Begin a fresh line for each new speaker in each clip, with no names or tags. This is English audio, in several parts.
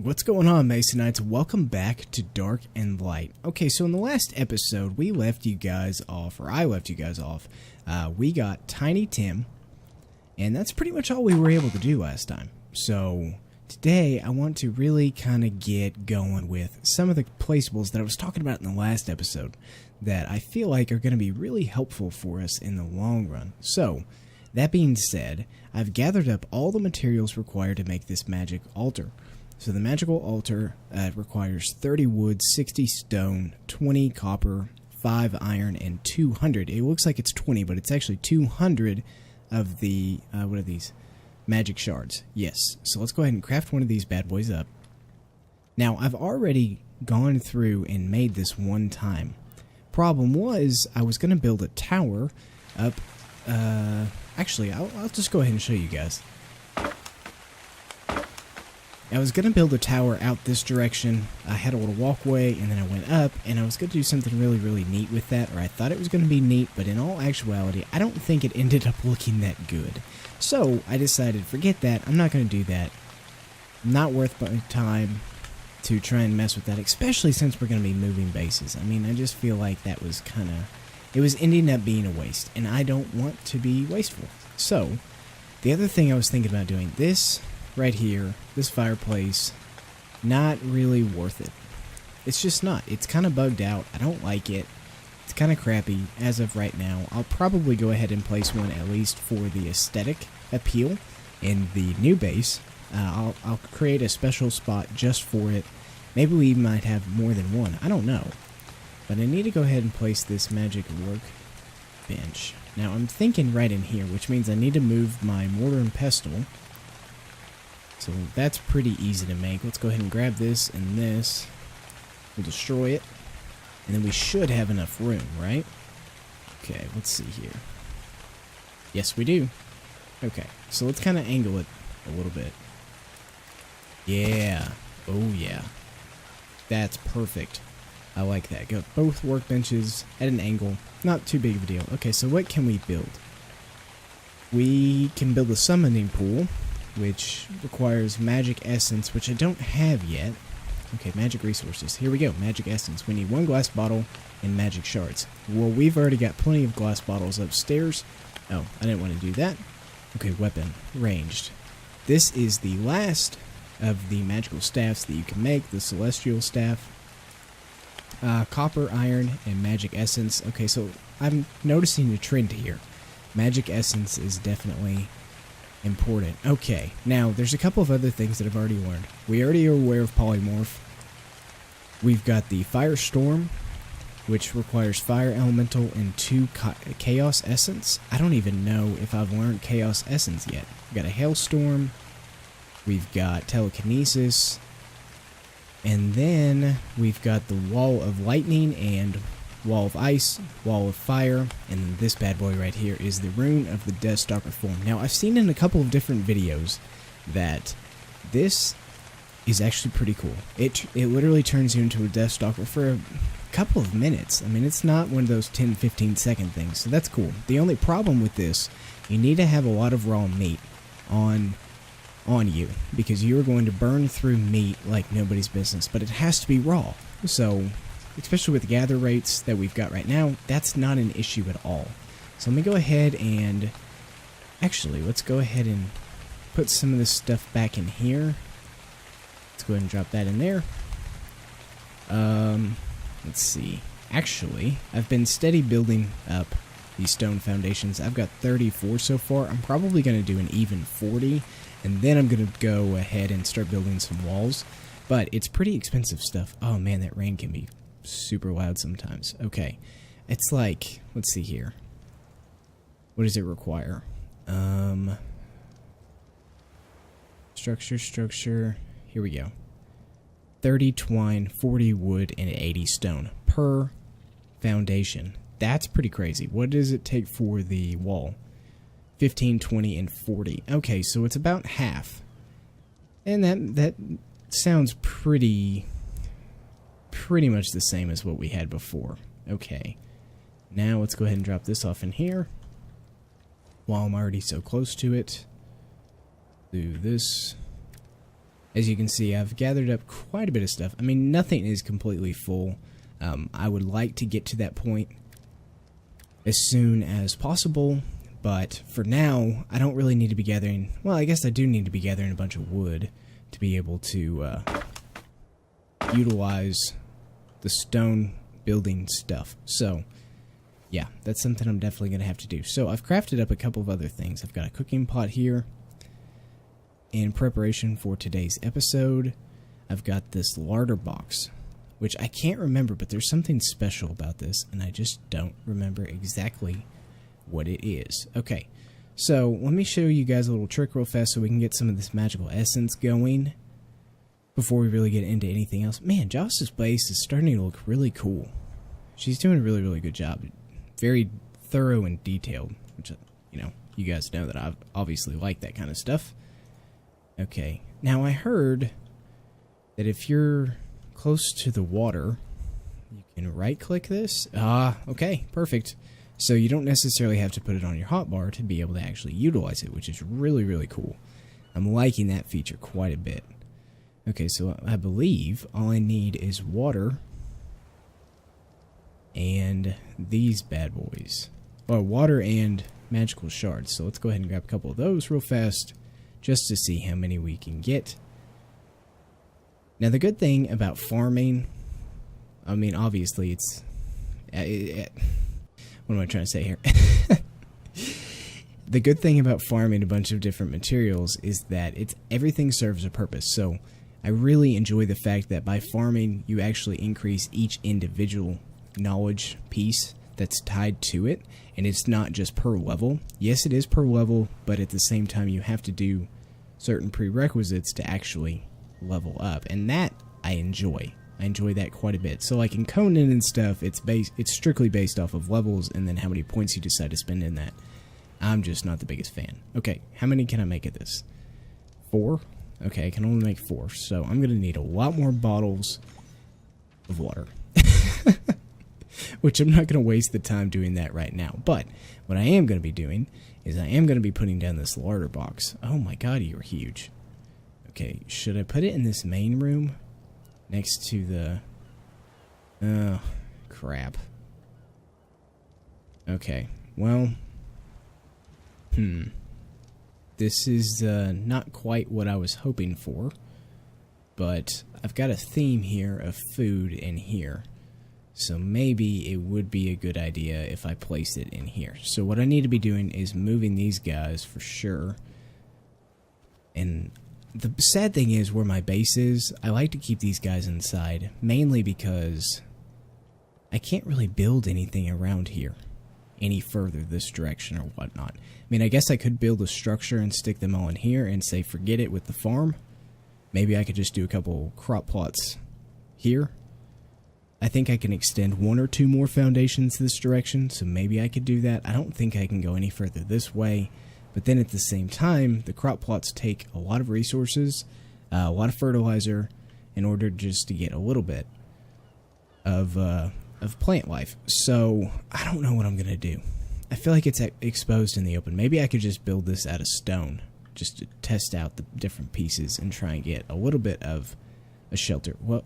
What's going on, Macenites? Welcome back to Dark and Light. Okay, so in the last episode, we left you guys off, or I left you guys off. We got Tiny Tim, and that's pretty much all we were able to do last time. So today, I want to really kind of get going with some of the placeables that I was talking about in the last episode that I feel like are going to be really helpful for us in the long run. So, that being said, I've gathered up all the materials required to make this magic altar. So the magical altar requires 30 wood, 60 stone, 20 copper, 5 iron, and 200. It looks like it's 20, but it's actually 200 of the, what are these? Magic shards. Yes. So let's go ahead and craft one of these bad boys up. Now, I've already gone through and made this one time. Problem was, I was going to build a tower up. Actually, I'll just go ahead and show you guys. I was going to build a tower out this direction. I had a little walkway, and then I went up, and I was going to do something really neat with that, or I thought it was going to be neat, but in all actuality, I don't think it ended up looking that good. So, I decided, forget that, I'm not going to do that. Not worth my time to try and mess with that, especially since we're going to be moving bases. I mean, I just feel like that was kind of... It was ending up being a waste, and I don't want to be wasteful. So, the other thing I was thinking about doing, this right here, this fireplace, not really worth it. It's just not. It's kind of bugged out. I don't like it. It's kind of crappy as of right now. I'll probably go ahead and place one at least for the aesthetic appeal in the new base. I'll create a special spot just for it. Maybe we might have more than one. I don't know. But I need to go ahead and place this magic workbench. Now I'm thinking right in here, which means I need to move my mortar and pestle. So that's pretty easy to make. Let's go ahead and grab this and this. We'll destroy it. And then we should have enough room, right? Okay, let's see here. Yes, we do. Okay, so let's kind of angle it a little bit. Yeah. Oh, yeah. That's perfect. I like that. Got both workbenches at an angle. Not too big of a deal. Okay, so what can we build? We can build a summoning pool, which requires magic essence, which I don't have yet. Okay, magic resources. Here we go, magic essence. We need one glass bottle and magic shards. Well, we've already got plenty of glass bottles upstairs. Oh, I didn't want to do that. Okay, weapon, ranged. This is the last of the magical staffs that you can make, the celestial staff. Copper, iron, and magic essence. Okay, so I'm noticing a trend here. Magic essence is definitely important. Okay, now there's a couple of other things that I've already learned. We already are aware of polymorph. We've got the firestorm, which requires fire elemental and 2 chaos essence. I don't even know if I've learned chaos essence yet. We've got a hailstorm. We've got telekinesis. And then we've got the wall of lightning and wall of ice, wall of fire, and this bad boy right here is the rune of the Deathstalker form. Now, I've seen in a couple of different videos that this is actually pretty cool. It literally turns you into a Deathstalker for a couple of minutes. I mean, it's not one of those 10-15 second things, so that's cool. The only problem with this, you need to have a lot of raw meat on you, because you're going to burn through meat like nobody's business, but it has to be raw. So, especially with the gather rates that we've got right now, that's not an issue at all. So let me go ahead and... Actually, let's go ahead and put some of this stuff back in here. Let's go ahead and drop that in there. Let's see. Actually, I've been steady building up these stone foundations. I've got 34 so far. I'm probably going to do an even 40, and then I'm going to go ahead and start building some walls. But it's pretty expensive stuff. Oh man, that rain can be super loud sometimes. Okay, it's like, let's see here. What does it require? Structure. Here we go. 30 twine, 40 wood, and 80 stone per foundation. That's pretty crazy. What does it take for the wall? 15, 20, and 40. Okay, so it's about half. And that sounds pretty much the same as what we had before. Okay. Now let's go ahead and drop this off in here. While I'm already so close to it. Do this. As you can see, I've gathered up quite a bit of stuff. I mean, nothing is completely full. I would like to get to that point as soon as possible, but for now, I don't really need to be gathering... Well, I guess I do need to be gathering a bunch of wood to be able to utilize the stone building stuff. So, yeah, that's something I'm definitely going to have to do. So, I've crafted up a couple of other things. I've got a cooking pot here. In preparation for today's episode, I've got this larder box, which I can't remember, but there's something special about this, and I just don't remember exactly what it is. Okay, so let me show you guys a little trick real fast so we can get some of this magical essence going before we really get into anything else. Man, Joss's base is starting to look really cool. She's doing a really, really good job. Very thorough and detailed, which, you know, you guys know that I obviously like that kind of stuff. Okay, now I heard that if you're close to the water, you can right-click this. Okay, perfect. So you don't necessarily have to put it on your hotbar to be able to actually utilize it, which is really, really cool. I'm liking that feature quite a bit. Okay, so I believe all I need is water and these bad boys. Or water and magical shards. So let's go ahead and grab a couple of those real fast, just to see how many we can get. Now, the good thing about farming, I mean, obviously, it's... what am I trying to say here? The good thing about farming a bunch of different materials is that everything serves a purpose. So, I really enjoy the fact that by farming, you actually increase each individual knowledge piece that's tied to it, and it's not just per level. Yes, it is per level, but at the same time you have to do certain prerequisites to actually level up, and that I enjoy. I enjoy that quite a bit. So like in Conan and stuff, it's strictly based off of levels and then how many points you decide to spend in that. I'm just not the biggest fan. Okay, how many can I make of this? 4? Okay, I can only make 4, so I'm gonna need a lot more bottles of water. Which I'm not going to waste the time doing that right now. But what I am going to be doing is I am going to be putting down this larder box. Oh my god, you're huge. Okay, should I put it in this main room next to the... Oh, crap. Okay, well... This is not quite what I was hoping for. But I've got a theme here of food in here. So maybe it would be a good idea if I place it in here. So what I need to be doing is moving these guys for sure. And the sad thing is where my base is, I like to keep these guys inside. Mainly because I can't really build anything around here any further this direction or whatnot. I mean, I guess I could build a structure and stick them all in here and say forget it with the farm. Maybe I could just do a couple crop plots here. I think I can extend 1 or 2 more foundations this direction, so maybe I could do that. I don't think I can go any further this way, but then at the same time, the crop plots take a lot of resources, a lot of fertilizer, in order just to get a little bit of plant life. So, I don't know what I'm going to do. I feel like it's exposed in the open. Maybe I could just build this out of stone, just to test out the different pieces and try and get a little bit of a shelter. Well,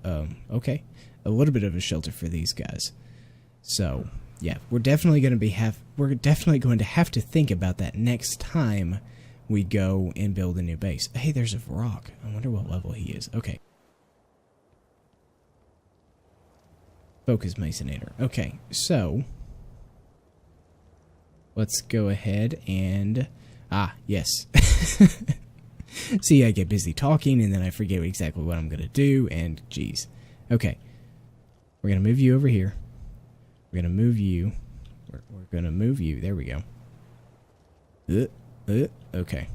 okay. A little bit of a shelter for these guys. So, yeah, we're definitely going to have to think about that next time we go and build a new base. Hey, there's a Vrock. I wonder what level he is. Okay. Focus Macenator. Okay, so let's go ahead and yes. See, I get busy talking and then I forget exactly what I'm going to do, and geez. Okay. We're going to move you over here. We're going to move you. We're going to move you. There we go. Okay.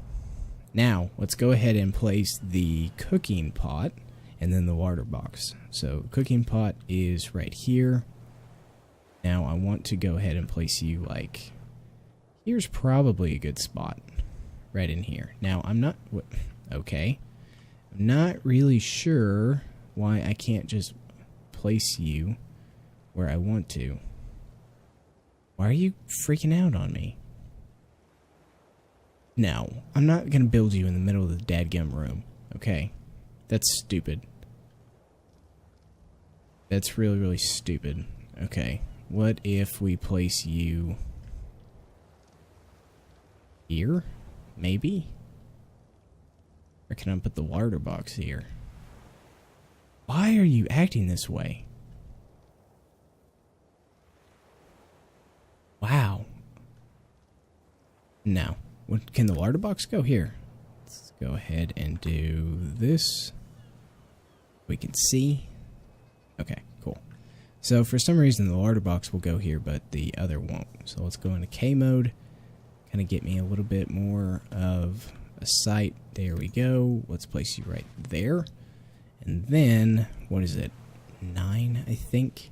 Now, let's go ahead and place the cooking pot and then the larder box. So, cooking pot is right here. Now, I want to go ahead and place you, like, here's probably a good spot. Right in here. Now, I'm not... Okay. I'm not really sure why I can't just place you where I want to. Why are you freaking out on me? No, I'm not going to build you in the middle of the dadgum room, okay? That's stupid. That's really, really stupid. Okay, what if we place you here? Maybe? Or can I put the water box here? Why are you acting this way? Wow. No. What, can the water box go here? Let's go ahead and do this. We can see. Okay, cool. So for some reason the water box will go here, but the other won't. So let's go into K mode. Kind of get me a little bit more of a sight. There we go. Let's place you right there. And then, what is it? 9, I think?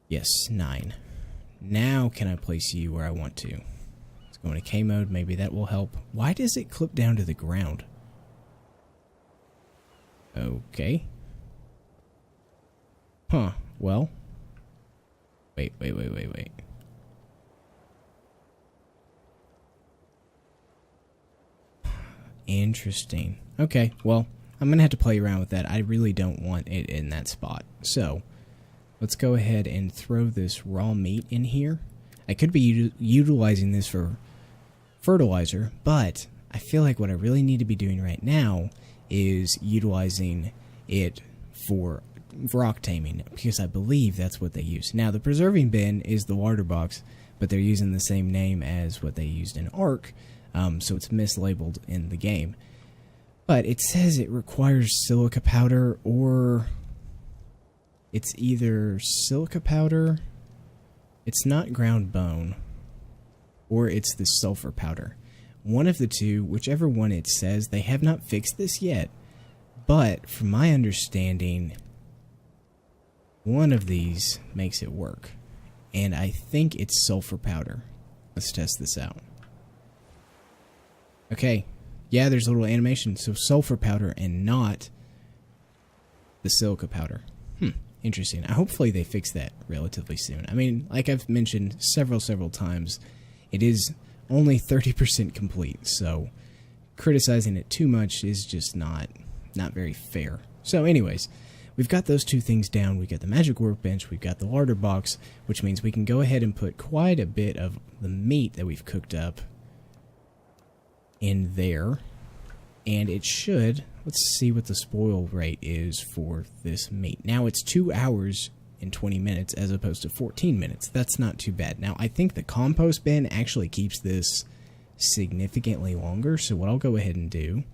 Yes, 9. Now can I place you where I want to? Let's go into K mode. Maybe that will help. Why does it clip down to the ground? Okay. Huh. Well. Wait. Interesting. Okay, well, I'm going to have to play around with that. I really don't want it in that spot. So, let's go ahead and throw this raw meat in here. I could be utilizing this for fertilizer, but I feel like what I really need to be doing right now is utilizing it for Vrock taming, because I believe that's what they use. Now, the preserving bin is the water box, but they're using the same name as what they used in Ark, so it's mislabeled in the game. But it says it requires silica powder, or it's either silica powder, it's not ground bone, or it's the sulfur powder. One of the two, whichever one it says. They have not fixed this yet, but from my understanding, one of these makes it work, and I think it's sulfur powder. Let's test this out. Okay, yeah, there's a little animation, so sulfur powder and not the silica powder. Interesting. Hopefully they fix that relatively soon. I mean, like I've mentioned several times, it is only 30% complete, so criticizing it too much is just not very fair. So anyways, we've got those two things down. We've got the magic workbench, we've got the larder box, which means we can go ahead and put quite a bit of the meat that we've cooked up in there. And it should, let's see what the spoil rate is for this meat. Now it's 2 hours and 20 minutes as opposed to 14 minutes. That's not too bad. Now I think the compost bin actually keeps this significantly longer. So what I'll go ahead and do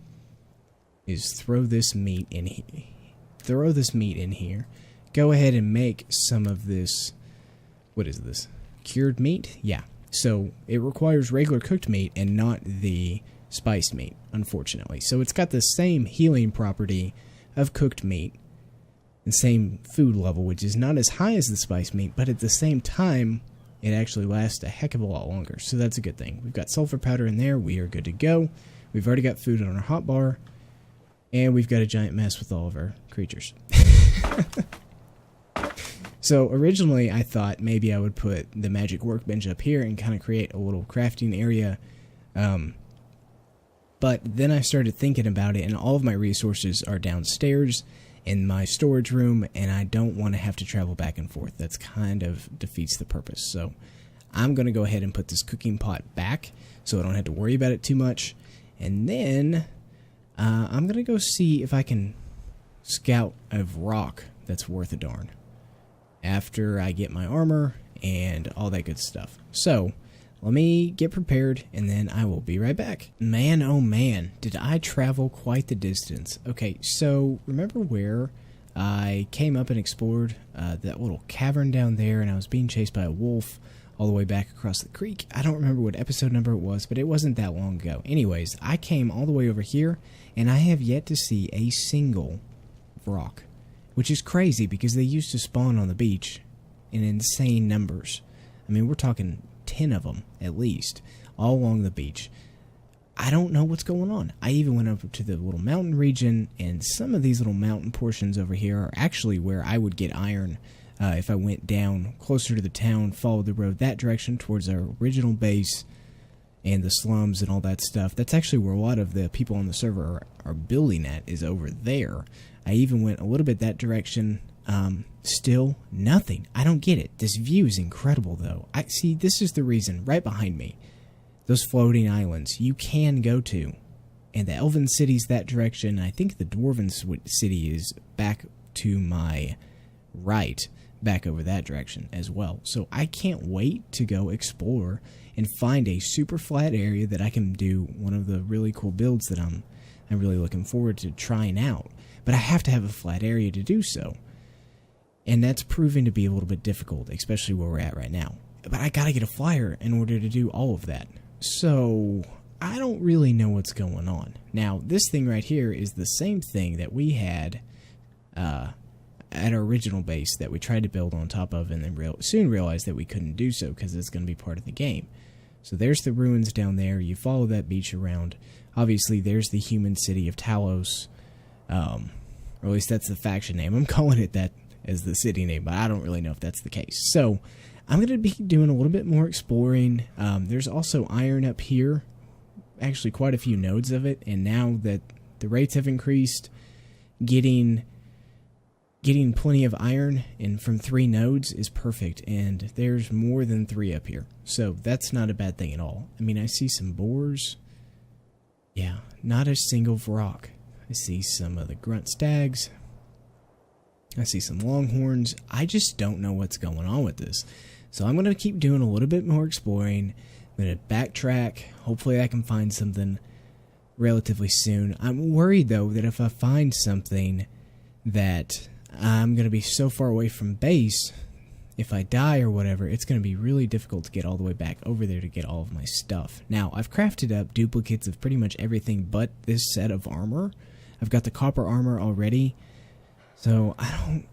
is throw this meat in here. Go ahead and make some of this, what is this? Cured meat? Yeah. So it requires regular cooked meat and not the spiced meat, unfortunately. So it's got the same healing property of cooked meat and same food level, which is not as high as the spiced meat, but at the same time it actually lasts a heck of a lot longer. So that's a good thing. We've got sulfur powder in there. We are good to go. We've already got food on our hotbar, and we've got a giant mess with all of our creatures. So originally I thought maybe I would put the magic workbench up here and kind of create a little crafting area. But then I started thinking about it, and all of my resources are downstairs in my storage room, and I don't want to have to travel back and forth. That's kind of defeats the purpose. So I'm going to go ahead and put this cooking pot back so I don't have to worry about it too much. And then I'm going to go see if I can scout a Vrock that's worth a darn after I get my armor and all that good stuff. So let me get prepared, and then I will be right back. Man, oh man, did I travel quite the distance. Okay, so remember where I came up and explored that little cavern down there, and I was being chased by a wolf all the way back across the creek? I don't remember what episode number it was, but it wasn't that long ago. Anyways, I came all the way over here, and I have yet to see a single Vrock, which is crazy because they used to spawn on the beach in insane numbers. I mean, we're talking 10 of them at least, all along the beach. I don't know what's going on. I even went over to the little mountain region, and some of these little mountain portions over here are actually where I would get iron if I went down closer to the town, followed the road that direction towards our original base, and the slums and all that stuff. That's actually where a lot of the people on the server are building at, is over there. I even went a little bit that direction. Still nothing. I don't get it. This view is incredible, though. I see. This is the reason. Right behind me, those floating islands you can go to, and the Elven city's that direction. I think the Dwarven city is back to my right, back over that direction as well. So I can't wait to go explore and find a super flat area that I can do one of the really cool builds that I'm really looking forward to trying out. But I have to have a flat area to do so. And that's proving to be a little bit difficult, especially where we're at right now. But I gotta get a flyer in order to do all of that. So I don't really know what's going on. Now, this thing right here is the same thing that we had at our original base that we tried to build on top of, and then soon realized that we couldn't do so because it's going to be part of the game. So there's the ruins down there. You follow that beach around. Obviously, there's the human city of Talos. Or at least that's the faction name. I'm calling it that as the city name, but I don't really know if that's the case. So I'm going to be doing a little bit more exploring. There's also iron up here. Actually, quite a few nodes of it. And now that the rates have increased, getting plenty of iron and from 3 nodes is perfect, and there's more than 3 up here, so that's not a bad thing at all. I mean, I see some boars. Yeah, not a single Vrock. I see some of the grunt stags. I see some longhorns. I just don't know what's going on with this, so I'm going to keep doing a little bit more exploring. I'm going to backtrack. Hopefully I can find something relatively soon. I'm worried, though, that if I find something that I'm going to be so far away from base, if I die or whatever, it's going to be really difficult to get all the way back over there to get all of my stuff. Now, I've crafted up duplicates of pretty much everything but this set of armor. I've got the copper armor already, so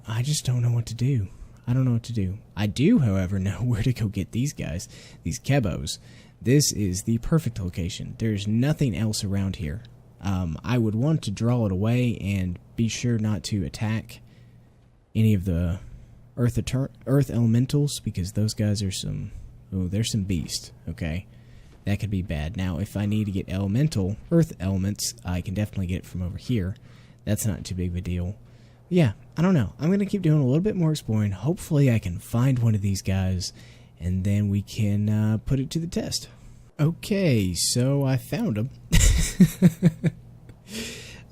I just don't know what to do. I don't know what to do. I do, however, know where to go get these guys, these kebos. This is the perfect location. There's nothing else around here. I would want to draw it away and be sure not to attack any of the earth elementals, because those guys are they're some beasts, okay? That could be bad. Now, if I need to get earth elements, I can definitely get it from over here. That's not too big of a deal. Yeah, I don't know. I'm going to keep doing a little bit more exploring. Hopefully I can find one of these guys, and then we can put it to the test. Okay, so I found them.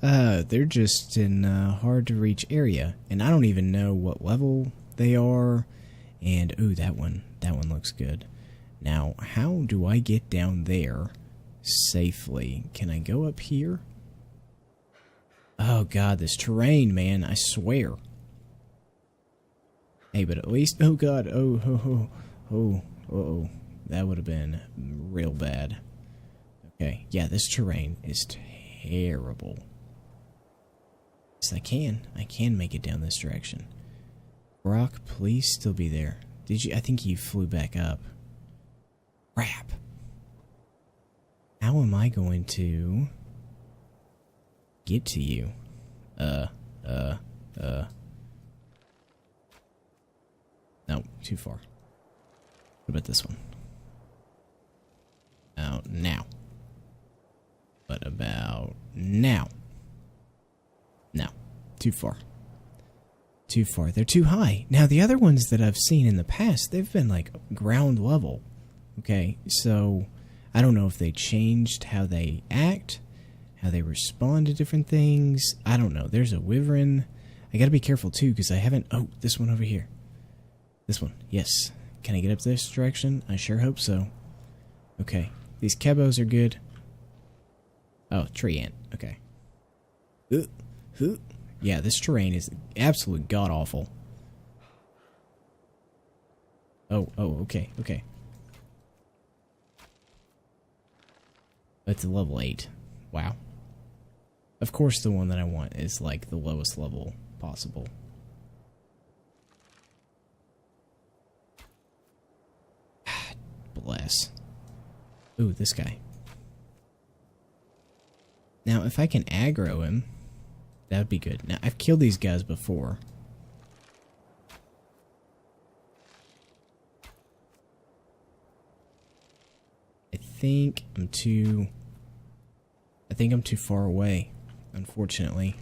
They're just in a hard-to-reach area, and I don't even know what level they are. And, ooh, that one looks good. Now, how do I get down there safely? Can I go up here? Oh, God, this terrain, man, I swear. Hey, but at least, oh, God, oh, that would have been real bad. Okay, yeah, this terrain is terrible. Yes, I can make it down this direction. Vrock, please still be there. Did you? I think you flew back up. Crap. How am I going to get to you? No, too far. What about this one? Now. What about now? No, too far. Too far. They're too high. Now, the other ones that I've seen in the past, they've been like ground level. Okay, so I don't know if they changed how they act, how they respond to different things. I don't know. There's a wyvern. I gotta be careful too, because I haven't... Oh, this one over here. This one. Yes. Can I get up this direction? I sure hope so. Okay. These kebos are good. Oh, tree ant. Okay. Yeah, this terrain is absolutely god-awful. Oh, okay. That's a level 8. Wow. Of course the one that I want is like the lowest level possible. Bless. Ooh, this guy. Now, if I can aggro him, that would be good. Now, I've killed these guys before. I think I'm too far away, unfortunately.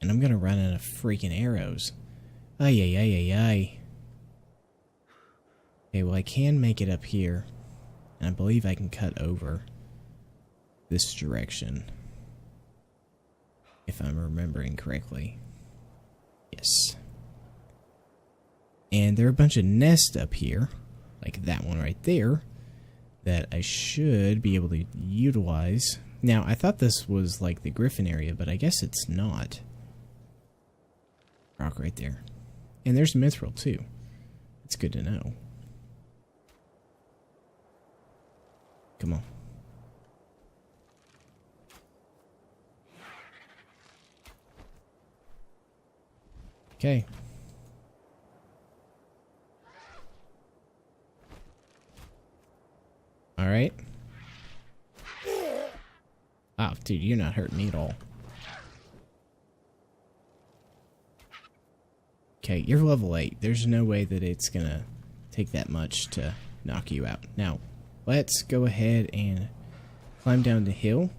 And I'm gonna run out of freaking arrows. Ay, ay, ay, ay, ay. Okay, well I can make it up here. And I believe I can cut over this direction. If I'm remembering correctly. Yes. And there are a bunch of nests up here, like that one right there, that I should be able to utilize. Now, I thought this was like the griffin area, but I guess it's not. Rock right there. And there's mithril too. It's good to know. Come on. Okay. Alright. Oh, dude, you're not hurting me at all. Okay, you're level 8. There's no way that it's gonna take that much to knock you out. Now, let's go ahead and climb down the hill,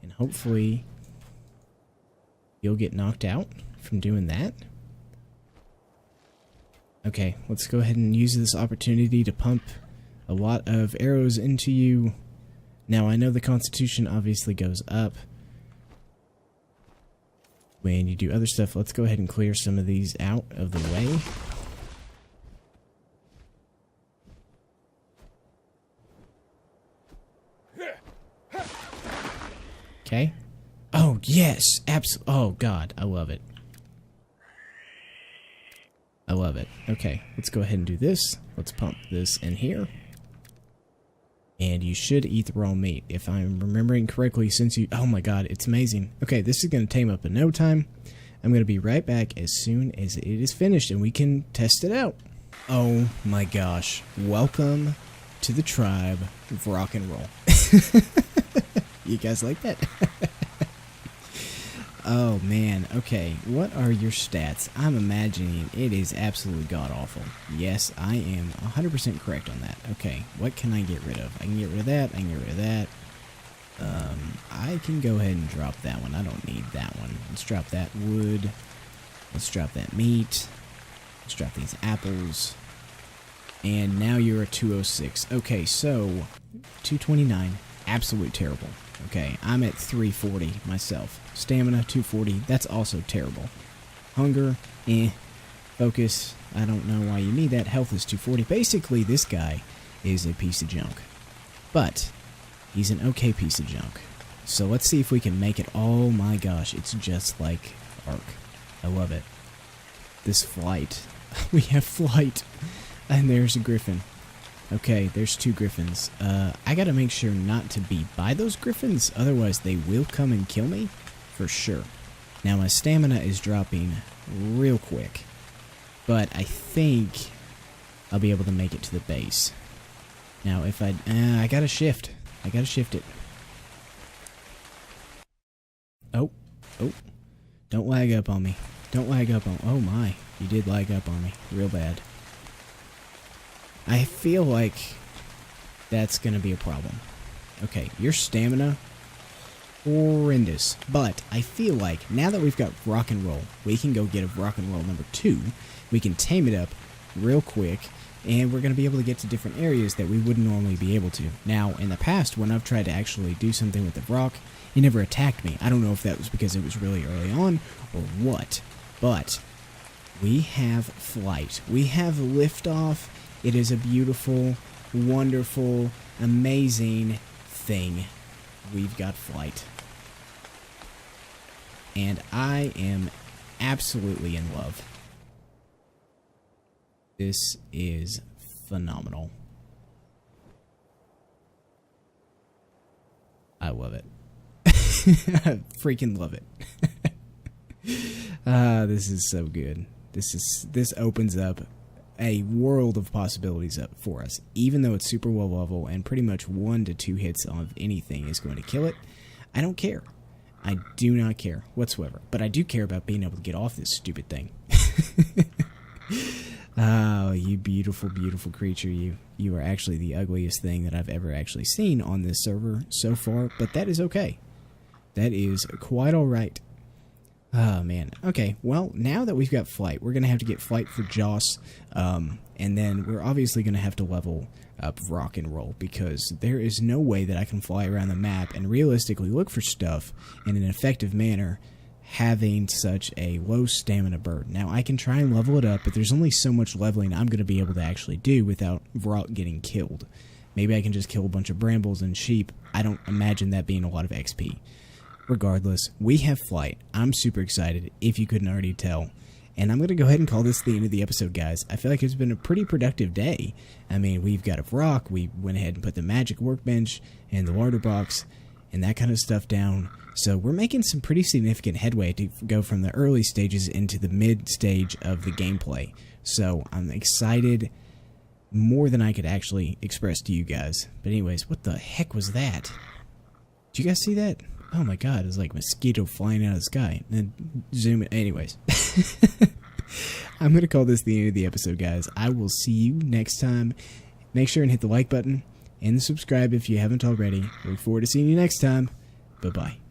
and hopefully you'll get knocked out from doing that. Okay, let's go ahead and use this opportunity to pump a lot of arrows into you. Now, I know the constitution obviously goes up when you do other stuff. Let's go ahead and clear some of these out of the way. Okay. Oh, yes. Absolutely. Oh, God. I love it. I love it. Okay, let's go ahead and do this. Let's pump this in here. And you should eat the raw meat, if I'm remembering correctly, since you... Oh my god, it's amazing. Okay, this is going to tame up in no time. I'm going to be right back as soon as it is finished, and we can test it out. Oh my gosh. Welcome to the tribe of rock and roll. You guys like that? Oh man, okay, what are your stats? I'm imagining it is absolutely god-awful. Yes, I am 100% correct on that. Okay, what can I get rid of? I can get rid of that, I can get rid of that. I can go ahead and drop that one. I don't need that one. Let's drop that wood. Let's drop that meat. Let's drop these apples. And now you're at 206. Okay, so 229, absolute terrible. Okay, I'm at 340 myself. Stamina, 240. That's also terrible. Hunger, Focus, I don't know why you need that. Health is 240. Basically, this guy is a piece of junk. But, he's an okay piece of junk. So let's see if we can make it. Oh my gosh, it's just like Ark. I love it. This flight. We have flight. And there's a griffin. Okay, there's 2 griffins. I gotta make sure not to be by those griffins, otherwise they will come and kill me, for sure. Now my stamina is dropping real quick, but I think I'll be able to make it to the base. Now if I gotta shift. I gotta shift it. Oh, don't lag up on me. Don't lag up on, oh my, you did lag up on me, real bad. I feel like that's going to be a problem. Okay, your stamina, horrendous. But I feel like now that we've got rock and roll, we can go get a rock and roll number 2. We can tame it up real quick, and we're going to be able to get to different areas that we wouldn't normally be able to. Now, in the past, when I've tried to actually do something with the Vrock, he never attacked me. I don't know if that was because it was really early on or what, but we have flight. We have liftoff. It is a beautiful, wonderful, amazing thing. We've got flight. And I am absolutely in love. This is phenomenal. I love it. I freaking love it. This is so good. This opens up a world of possibilities up for us. Even though it's super low level and pretty much 1 to 2 hits of anything is going to kill it, I don't care. I do not care whatsoever. But I do care about being able to get off this stupid thing. Oh, you beautiful, beautiful creature. You are actually the ugliest thing that I've ever actually seen on this server so far, but that is okay. That is quite alright. Oh, man. Okay, well, now that we've got flight, we're going to have to get flight for Joss, and then we're obviously going to have to level up Rock and Roll, because there is no way that I can fly around the map and realistically look for stuff in an effective manner having such a low stamina bird. Now, I can try and level it up, but there's only so much leveling I'm going to be able to actually do without Vrock getting killed. Maybe I can just kill a bunch of brambles and sheep. I don't imagine that being a lot of XP. Regardless, we have flight. I'm super excited, if you couldn't already tell. And I'm going to go ahead and call this the end of the episode, guys. I feel like it's been a pretty productive day. I mean, we've got a Vrock, we went ahead and put the magic workbench and the larder box and that kind of stuff down. So we're making some pretty significant headway to go from the early stages into the mid stage of the gameplay. So I'm excited more than I could actually express to you guys. But anyways, what the heck was that? Did you guys see that? Oh my god, it's like a mosquito flying out of the sky. And then zoom in. Anyways. I'm going to call this the end of the episode, guys. I will see you next time. Make sure and hit the like button and subscribe if you haven't already. Look forward to seeing you next time. Bye-bye.